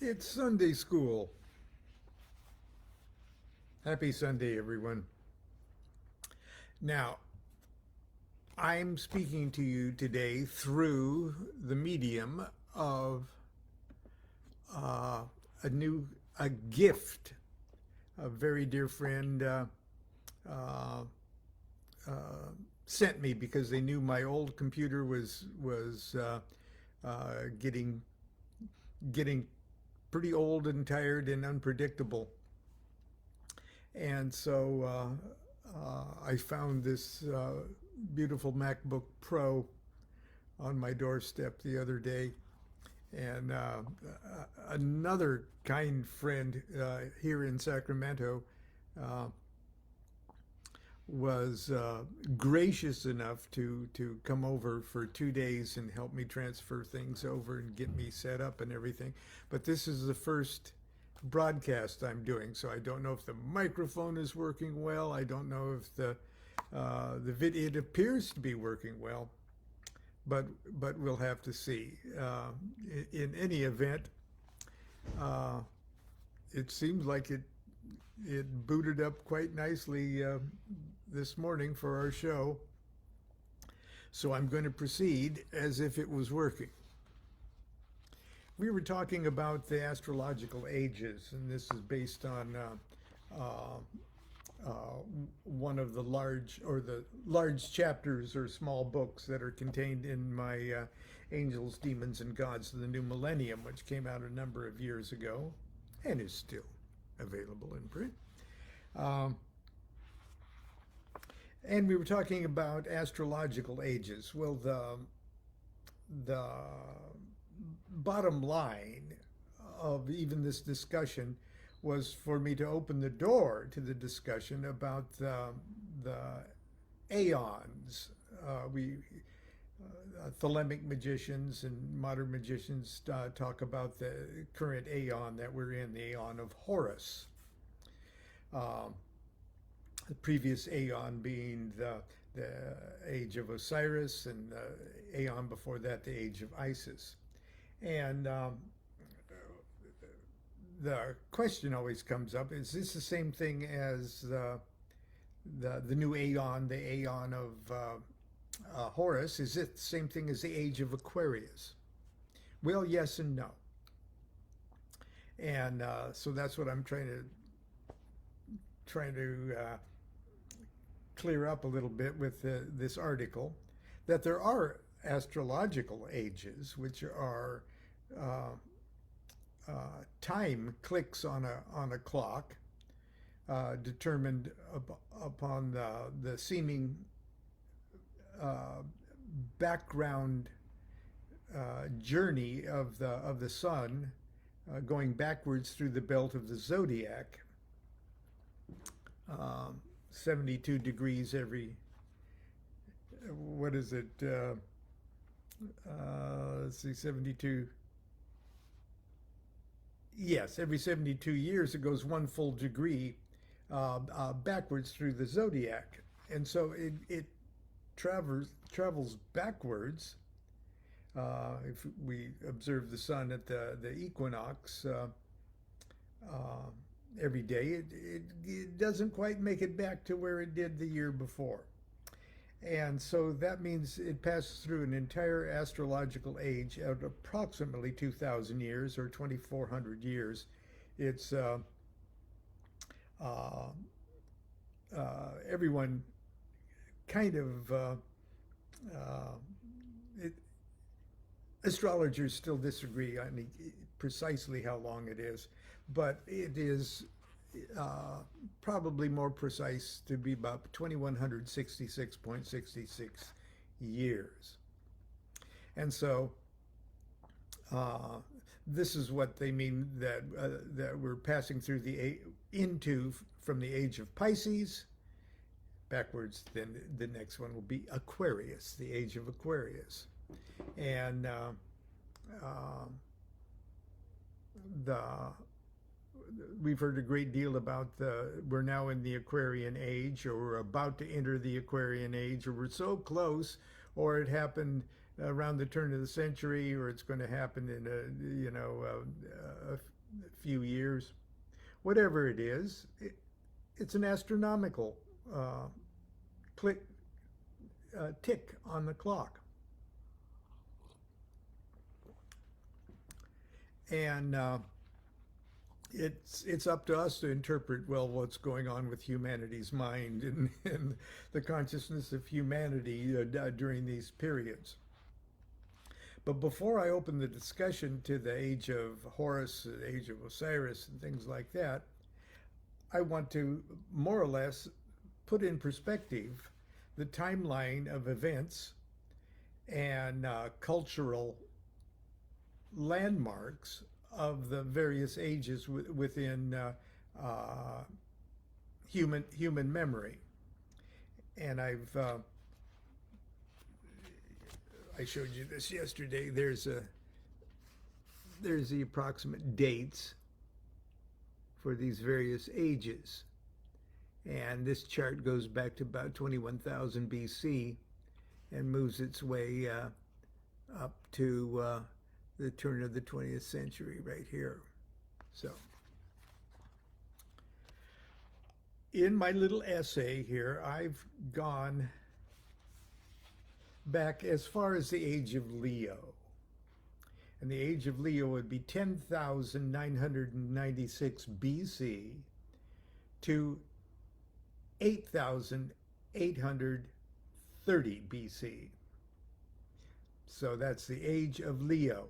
It's Sunday school. Happy Sunday, everyone. Now, I'm speaking to you today through the medium of uh, a gift. A very dear friend uh, uh, sent me because they knew my old computer was getting pretty old and tired and unpredictable. And so I found this beautiful MacBook Pro on my doorstep the other day. And another kind friend here in Sacramento uh, was gracious enough to come over for 2 days and help me transfer things over and get me set up and everything. But this is the first broadcast I'm doing, so I don't know if the microphone is working well. I don't know if the video, it appears to be working well, but we'll have to see. In any event, uh, it seems like it booted up quite nicely this morning for our show. So I'm going to proceed as if it was working. We were talking about the astrological ages, and this is based on uh, one of the large chapters or small books that are contained in my Angels, Demons, and Gods of the New Millennium, which came out a number of years ago and is still available in print. Um, and we were talking about astrological ages. Well, the bottom line of even this discussion was for me to open the door to the discussion about the aeons. Thelemic magicians and modern magicians talk about the current aeon that we're in, the aeon of Horus. Um, the previous aeon being the age of Osiris, and the aeon before that, the age of Isis. And the question always comes up: is this the same thing as the new aeon, the aeon of Horus? Is it the same thing as the age of Aquarius? Well, yes and no. And so that's what I'm trying to clear up a little bit with this article, that there are astrological ages, which are uh, time clicks on a clock, determined upon the seeming background journey of the sun, going backwards through the belt of the zodiac. 72 degrees every, what is it? Let's see, 72. Yes, every 72 years it goes one full degree backwards through the zodiac. And so it travels backwards. If we observe the sun at the equinox every day, it doesn't quite make it back to where it did the year before. And so that means it passes through an entire astrological age at approximately 2,000 years or 2,400 years. It's everyone kind of astrologers still disagree on precisely how long it is, but it is probably more precise to be about 2,166.66 years. And so this is what they mean, that we're passing through from the age of Pisces backwards. Then the next one will be Aquarius, the age of Aquarius. And we've heard a great deal about we're now in the Aquarian age, or we're about to enter the Aquarian age, or we're so close, or it happened around the turn of the century, or it's going to happen in a few years. Whatever it is, it's an astronomical click tick on the clock. And it's up to us to interpret well what's going on with humanity's mind and the consciousness of humanity during these periods. But before I open the discussion to the age of Horus, the age of Osiris, and things like that, I want to more or less put in perspective the timeline of events and cultural landmarks of the various ages within human memory. And I showed you this yesterday. There's the approximate dates for these various ages. And this chart goes back to about 21,000 BC and moves its way up to the turn of the 20th century right here. So in my little essay here, I've gone back as far as the age of Leo. And the age of Leo would be 10,996 BC to 8,830 BC. So that's the age of Leo.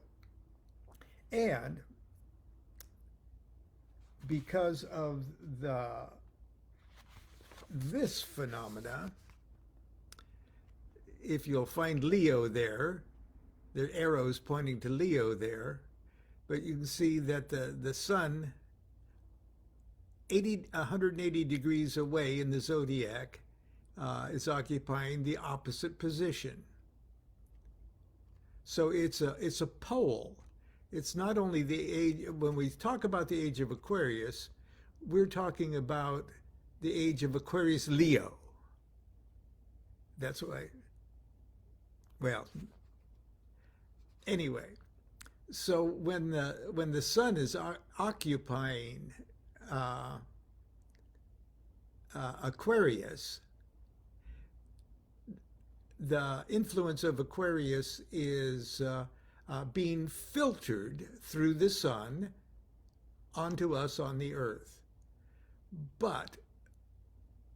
And because of this phenomena, if you'll find Leo there are arrows pointing to Leo there, but you can see that the sun 180 degrees away in the zodiac is occupying the opposite position. So it's a pole. It's not only the age, when we talk about the age of Aquarius, we're talking about the age of Aquarius Leo. That's why, well, anyway, so when the sun is occupying Aquarius, the influence of Aquarius is being filtered through the sun onto us on the earth. But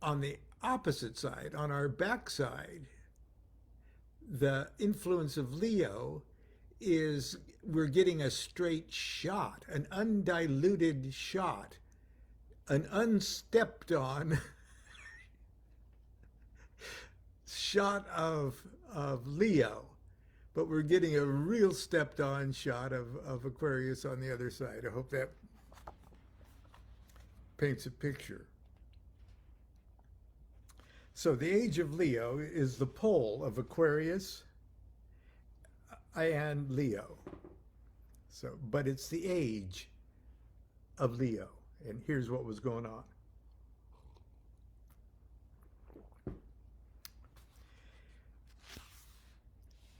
on the opposite side, on our backside, the influence of Leo is we're getting a straight shot, an undiluted shot, an unstepped on shot of Leo. But we're getting a real stepped on shot of Aquarius on the other side. I hope that paints a picture. So the age of Leo is the pole of Aquarius and Leo. So, but it's the age of Leo. And here's what was going on.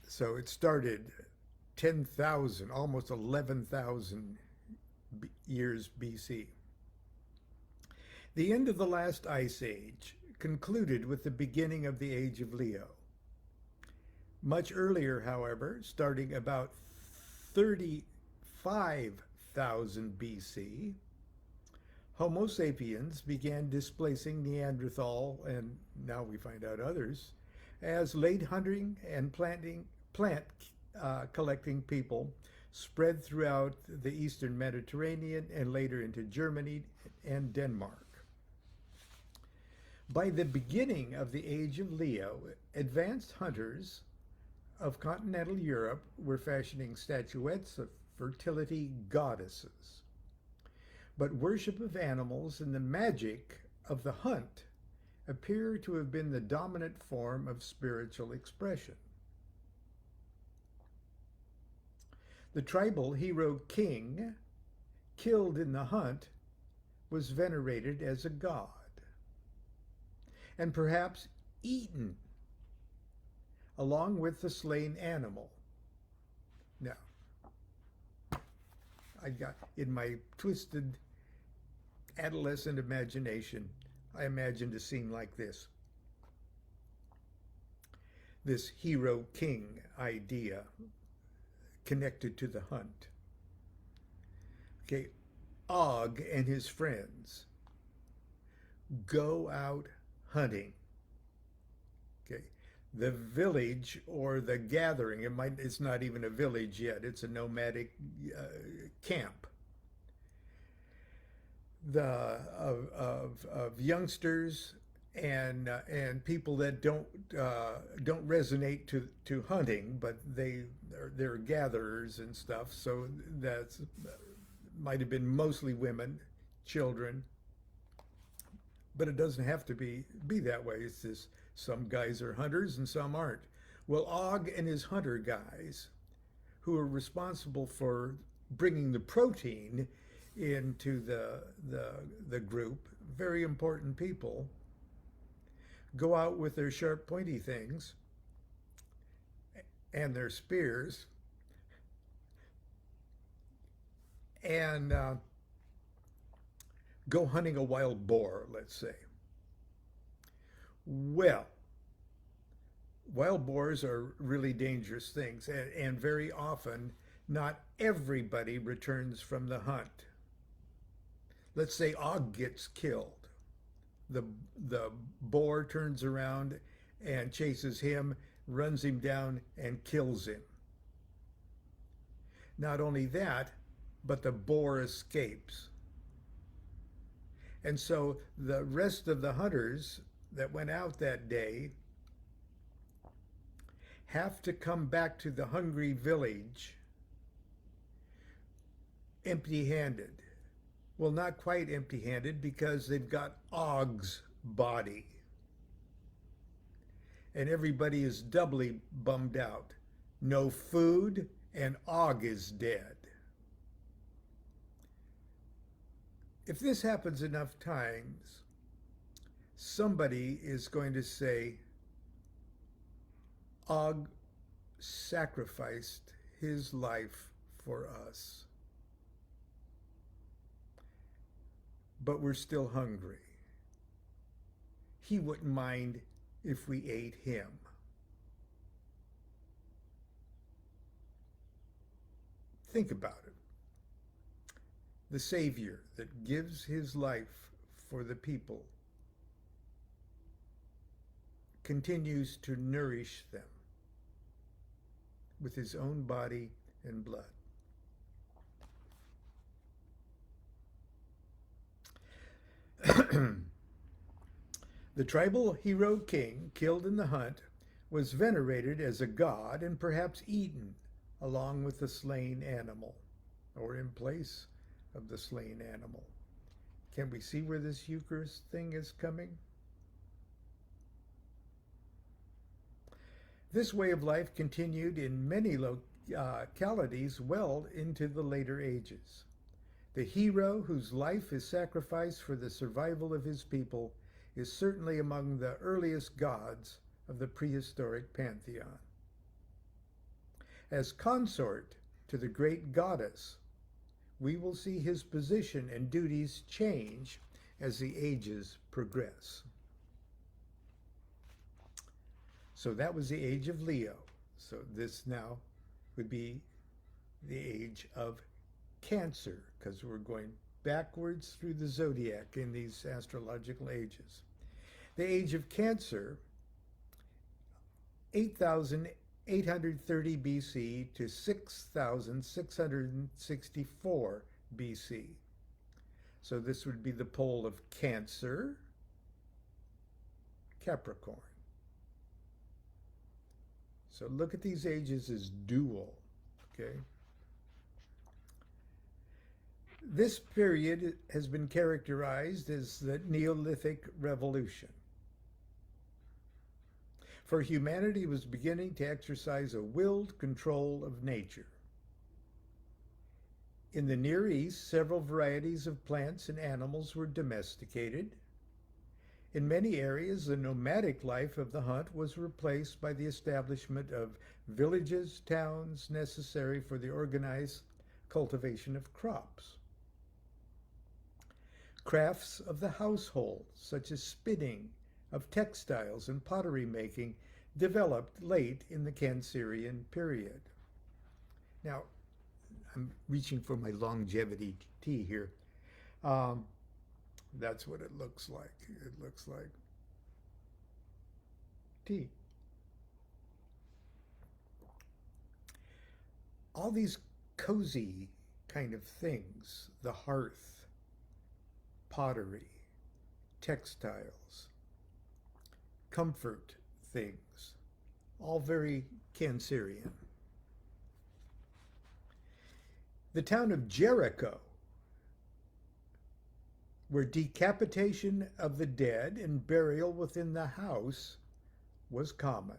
So it started 10,000, almost 11,000 years BC. The end of the last ice age concluded with the beginning of the age of Leo. Much earlier, however, starting about 35,000 BC, Homo sapiens began displacing Neanderthal, and now we find out others, as late hunting and plant collecting people spread throughout the eastern Mediterranean and later into Germany and Denmark. By the beginning of the age of Leo, advanced hunters of continental Europe were fashioning statuettes of fertility goddesses. But worship of animals and the magic of the hunt appear to have been the dominant form of spiritual expression. The tribal hero king, killed in the hunt, was venerated as a god, and perhaps eaten along with the slain animal. Now, I got, in my twisted adolescent imagination, I imagined a scene like this. This hero king idea connected to the hunt. Okay, Og and his friends go out hunting. Okay, the village or the gathering, it's not even a village yet, it's a nomadic camp of youngsters and people that don't resonate to hunting, but they're gatherers and stuff. So that's might have been mostly women, children, but it doesn't have to be that way. It's just some guys are hunters and some aren't. Well, Og and his hunter guys, who are responsible for bringing the protein into the group, very important people, go out with their sharp pointy things and their spears and go hunting a wild boar, let's say. Well, wild boars are really dangerous things, and very often not everybody returns from the hunt. Let's say Og gets killed. The boar turns around and chases him, runs him down, and kills him. Not only that, but the boar escapes. And so the rest of the hunters that went out that day have to come back to the hungry village empty-handed. Well, not quite empty-handed, because they've got Og's body. And everybody is doubly bummed out. No food, and Og is dead. If this happens enough times, somebody is going to say, Og sacrificed his life for us, but we're still hungry. He wouldn't mind if we ate him. Think about it. The Savior that gives his life for the people continues to nourish them with his own body and blood. The tribal hero king killed in the hunt was venerated as a god and perhaps eaten along with the slain animal, or in place of the slain animal. Can we see where this Eucharist thing is coming? This way of life continued in many localities well into the later ages. The hero whose life is sacrificed for the survival of his people is certainly among the earliest gods of the prehistoric pantheon. As consort to the great goddess, we will see his position and duties change as the ages progress. So that was the age of Leo. So this now would be the age of Cancer, because we're going backwards through the zodiac in these astrological ages. The age of Cancer, 8,830 BC to 6,664 BC. So this would be the pole of Cancer, Capricorn. So look at these ages as dual, okay? This period has been characterized as the Neolithic Revolution. For humanity was beginning to exercise a willed control of nature. In the Near East, several varieties of plants and animals were domesticated. In many areas, the nomadic life of the hunt was replaced by the establishment of villages, towns necessary for the organized cultivation of crops. Crafts of the household, such as spinning, of textiles and pottery making, developed late in the Cancerian period. Now, I'm reaching for my longevity tea here. That's what it looks like. It looks like tea. All these cozy kind of things, the hearth, pottery, textiles, comfort things, all very Cancerian. The town of Jericho, where decapitation of the dead and burial within the house was common,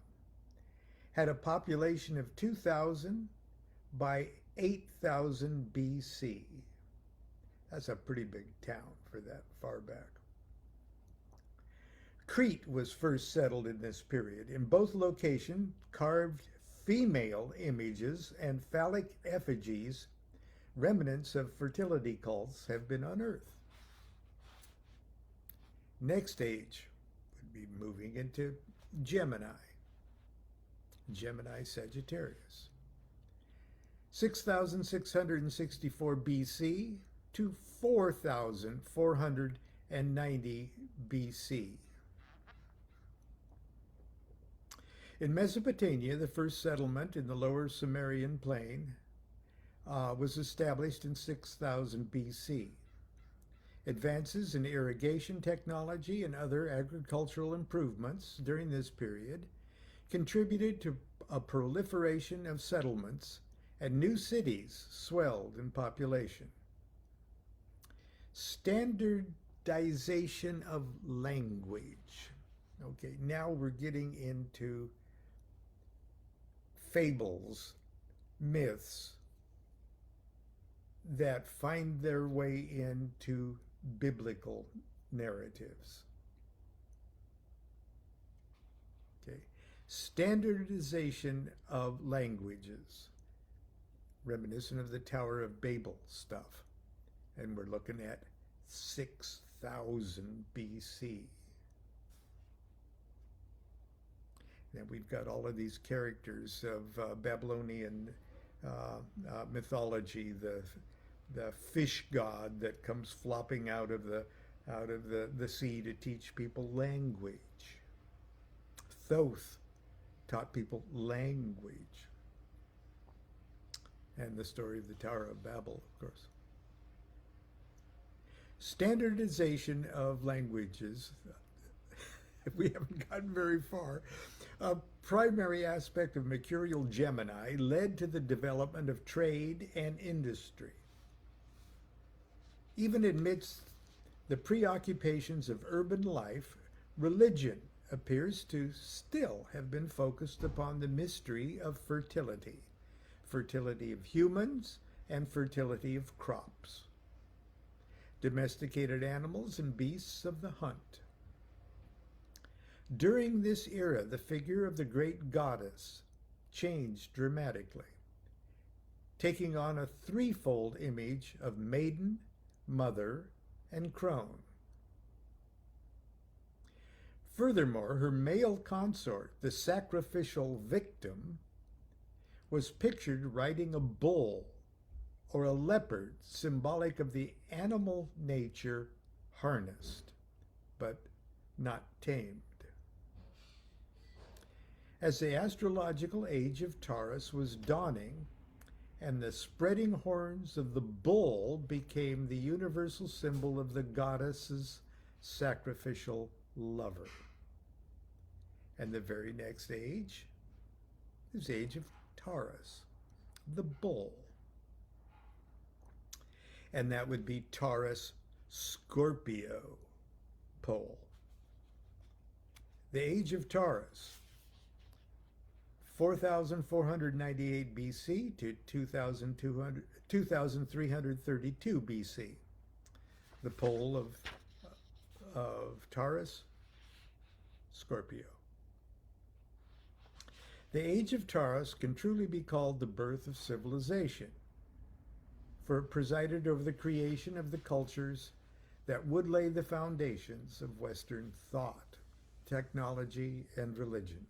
had a population of 2,000 by 8,000 BC. That's a pretty big town for that far back. Crete was first settled in this period. In both locations, carved female images and phallic effigies, remnants of fertility cults, have been unearthed. Next age would be moving into Gemini, Gemini Sagittarius. 6,664 BC to 4,490 BC. In Mesopotamia, the first settlement in the lower Sumerian plain was established in 6,000 BC. Advances in irrigation technology and other agricultural improvements during this period contributed to a proliferation of settlements, and new cities swelled in population. Standardization of language. Okay, now we're getting into fables, myths that find their way into biblical narratives. Okay, standardization of languages, reminiscent of the Tower of Babel stuff, and we're looking at 6,000 BC. And we've got all of these characters of Babylonian mythology, the fish god that comes flopping out of the sea to teach people language. Thoth taught people language. And the story of the Tower of Babel, of course. Standardization of languages. We haven't gotten very far. A primary aspect of mercurial Gemini led to the development of trade and industry. Even amidst the preoccupations of urban life, religion appears to still have been focused upon the mystery of fertility, fertility of humans and fertility of crops, domesticated animals and beasts of the hunt. During this era, the figure of the great goddess changed dramatically, taking on a threefold image of maiden, mother, and crone. Furthermore, her male consort, the sacrificial victim, was pictured riding a bull or a leopard, symbolic of the animal nature harnessed, but not tamed. As the astrological age of Taurus was dawning, and the spreading horns of the bull became the universal symbol of the goddess's sacrificial lover. And the very next age is the age of Taurus, the bull. And that would be Taurus Scorpio pole. The age of Taurus, 4,498 BC to 2,332 BC. The pole of Taurus, Scorpio. The age of Taurus can truly be called the birth of civilization, for it presided over the creation of the cultures that would lay the foundations of Western thought, technology, and religion.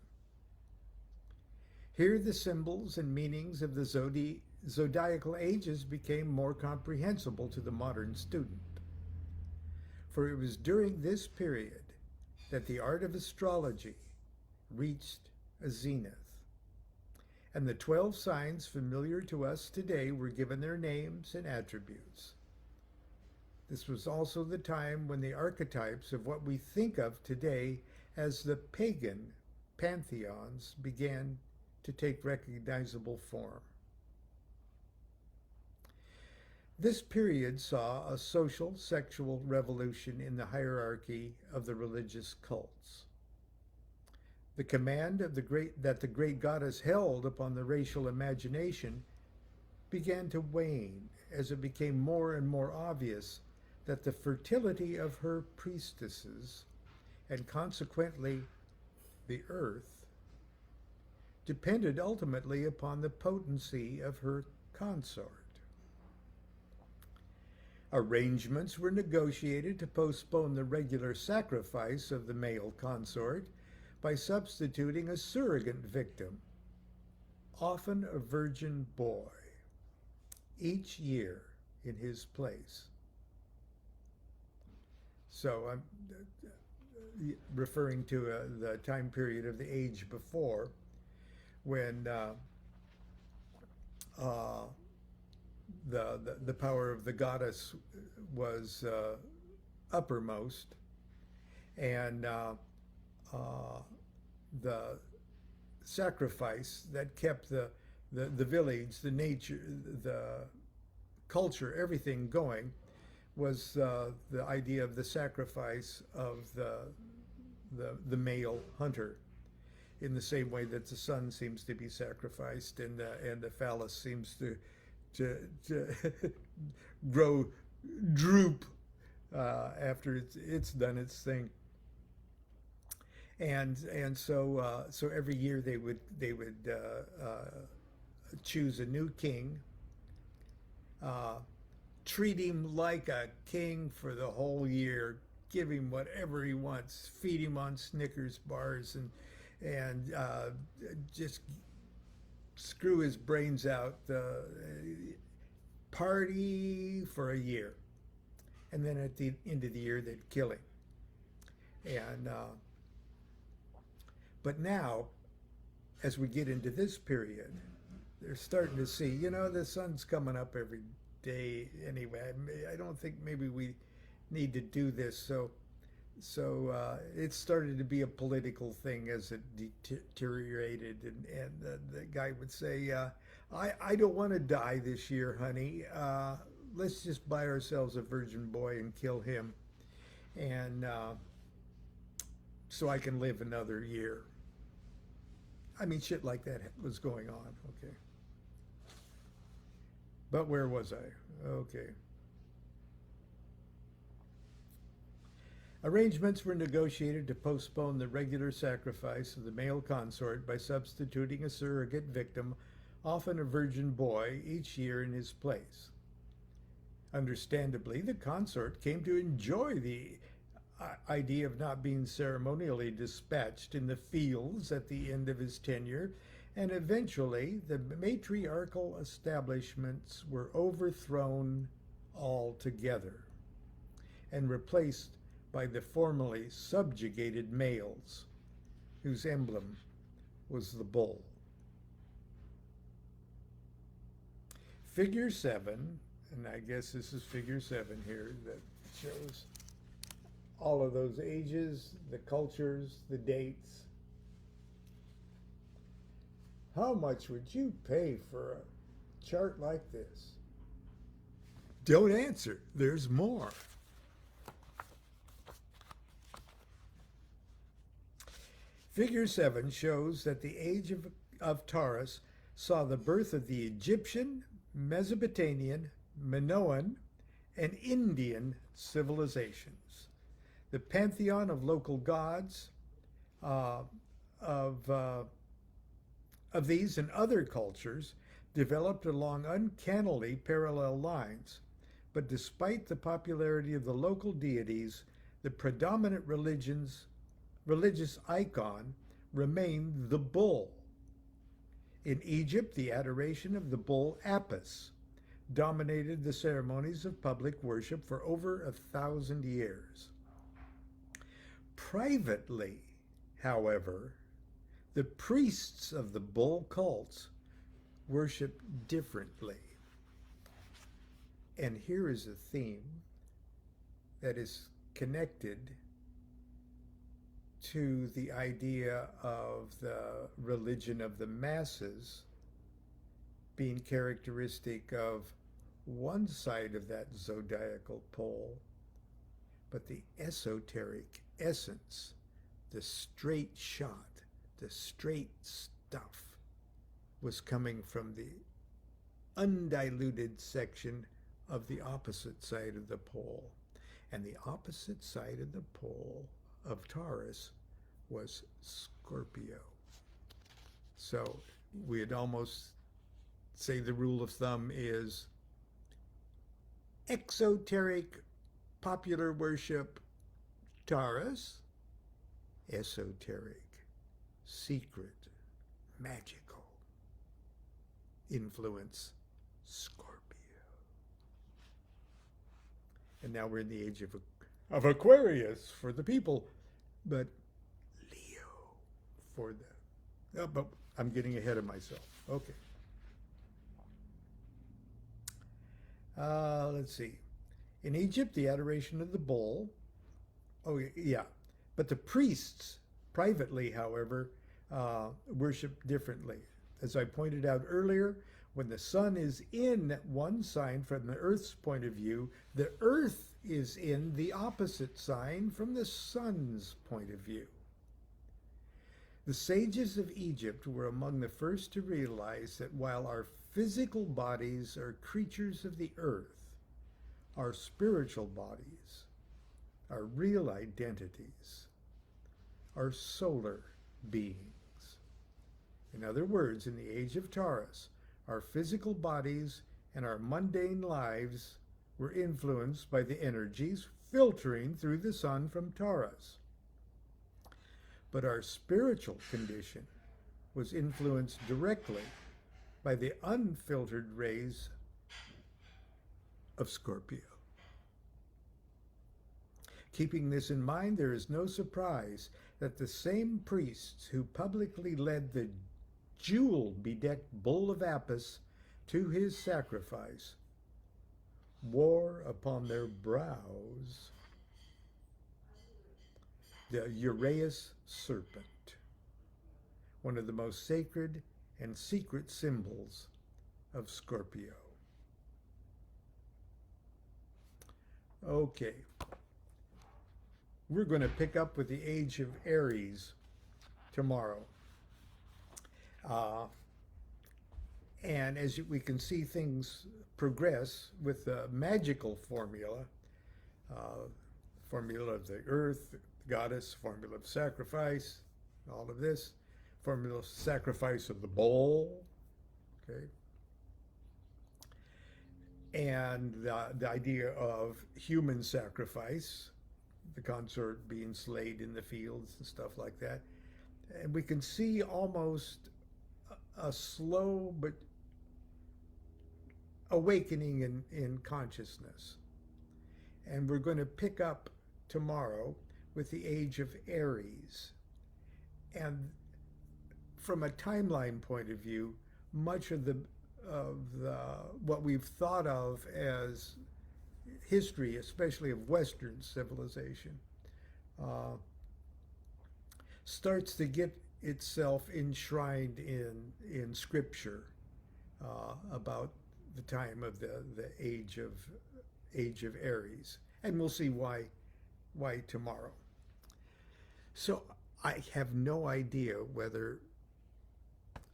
Here the symbols and meanings of the zodiacal ages became more comprehensible to the modern student. For it was during this period that the art of astrology reached a zenith, and the 12 signs familiar to us today were given their names and attributes. This was also the time when the archetypes of what we think of today as the pagan pantheons began to take recognizable form. This period saw a social, sexual revolution in the hierarchy of the religious cults. The command of that the great goddess held upon the racial imagination began to wane as it became more and more obvious that the fertility of her priestesses, and consequently the earth, depended ultimately upon the potency of her consort. Arrangements were negotiated to postpone the regular sacrifice of the male consort by substituting a surrogate victim, often a virgin boy, each year in his place. So I'm referring to the time period of the age before, when the power of the goddess was uppermost, and the sacrifice that kept the village, the nature, the culture, everything going, was the idea of the sacrifice of the male hunter, in the same way that the sun seems to be sacrificed, and the phallus seems to droop after it's done its thing. And so every year they would choose a new king, treat him like a king for the whole year, give him whatever he wants, feed him on Snickers bars, and just screw his brains out, party for a year, and then at the end of the year they'd kill him. And but now, as we get into this period, they're starting to see, the sun's coming up every day anyway. I don't think maybe we need to do this. So it started to be a political thing as it deteriorated, and the guy would say, I don't want to die this year, honey. Let's just buy ourselves a virgin boy and kill him, and so I can live another year. I mean, shit like that was going on, okay. But where was I? Okay. Arrangements were negotiated to postpone the regular sacrifice of the male consort by substituting a surrogate victim, often a virgin boy, each year in his place. Understandably, the consort came to enjoy the idea of not being ceremonially dispatched in the fields at the end of his tenure, and eventually the matriarchal establishments were overthrown altogether and replaced by the formerly subjugated males, whose emblem was the bull. Figure 7, and I guess this is figure 7 here, that shows all of those ages, the cultures, the dates. How much would you pay for a chart like this? Don't answer. There's more. Figure 7 shows that the age of Taurus saw the birth of the Egyptian, Mesopotamian, Minoan, and Indian civilizations, the pantheon of local gods, uh, of uh, of these and other cultures developed along uncannily parallel lines. But despite the popularity of the local deities, the predominant religious icon remained the bull. In Egypt, the adoration of the bull Apis dominated the ceremonies of public worship for over 1,000 years. Privately, however, the priests of the bull cults worship differently. And here is a theme that is connected to the idea of the religion of the masses being characteristic of one side of that zodiacal pole, but the esoteric essence, the straight shot, the straight stuff, was coming from the undiluted section of the opposite side of the pole. And the opposite side of the pole of Taurus was Scorpio. So we'd almost say the rule of thumb is exoteric popular worship Taurus, esoteric, secret, magical influence Scorpio. And now we're in the age of Aquarius for the people, but Leo for the... Oh, but I'm getting ahead of myself. Okay. Let's see. In Egypt, the adoration of the bull. Oh, yeah. But the priests, privately, however, worship differently. As I pointed out earlier, when the sun is in one sign from the Earth's point of view, the Earth is in the opposite sign from the sun's point of view. The sages of Egypt were among the first to realize that while our physical bodies are creatures of the earth, our spiritual bodies, our real identities, are solar beings. In other words, in the age of Taurus, our physical bodies and our mundane lives were influenced by the energies filtering through the sun from Taurus. But our spiritual condition was influenced directly by the unfiltered rays of Scorpio. Keeping this in mind, there is no surprise that the same priests who publicly led the jewel-bedecked bull of Apis to his sacrifice wore upon their brows the Uraeus serpent, one of the most sacred and secret symbols of Scorpio. Okay, we're going to pick up with the age of Aries tomorrow. And as we can see things progress with the magical formula, formula of the earth, the goddess, formula of sacrifice, all of this, formula of sacrifice of the bull, okay? And the idea of human sacrifice, the consort being slayed in the fields and stuff like that. And we can see almost a slow but awakening in consciousness. And we're going to pick up tomorrow with the age of Aries. And from a timeline point of view, much of the what we've thought of as history, especially of Western civilization, starts to get itself enshrined in scripture about the time of the age of Aries, and we'll see why tomorrow. So I have no idea whether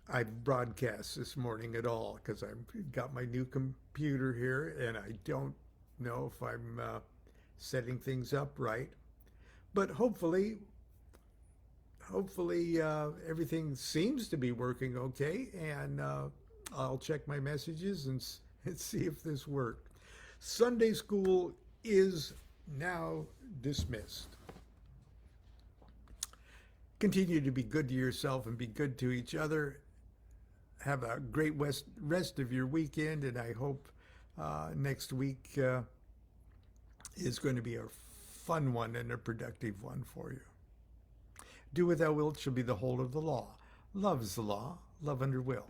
I've broadcast this morning at all, because I've got my new computer here and I don't know if I'm setting things up right. But hopefully hopefully everything seems to be working okay, and I'll check my messages and see if this worked. Sunday school is now dismissed. Continue to be good to yourself and be good to each other. Have a great rest of your weekend, and I hope next week is going to be a fun one and a productive one for you. Do what thou wilt shall be the whole of the law. Love is the law, love under will.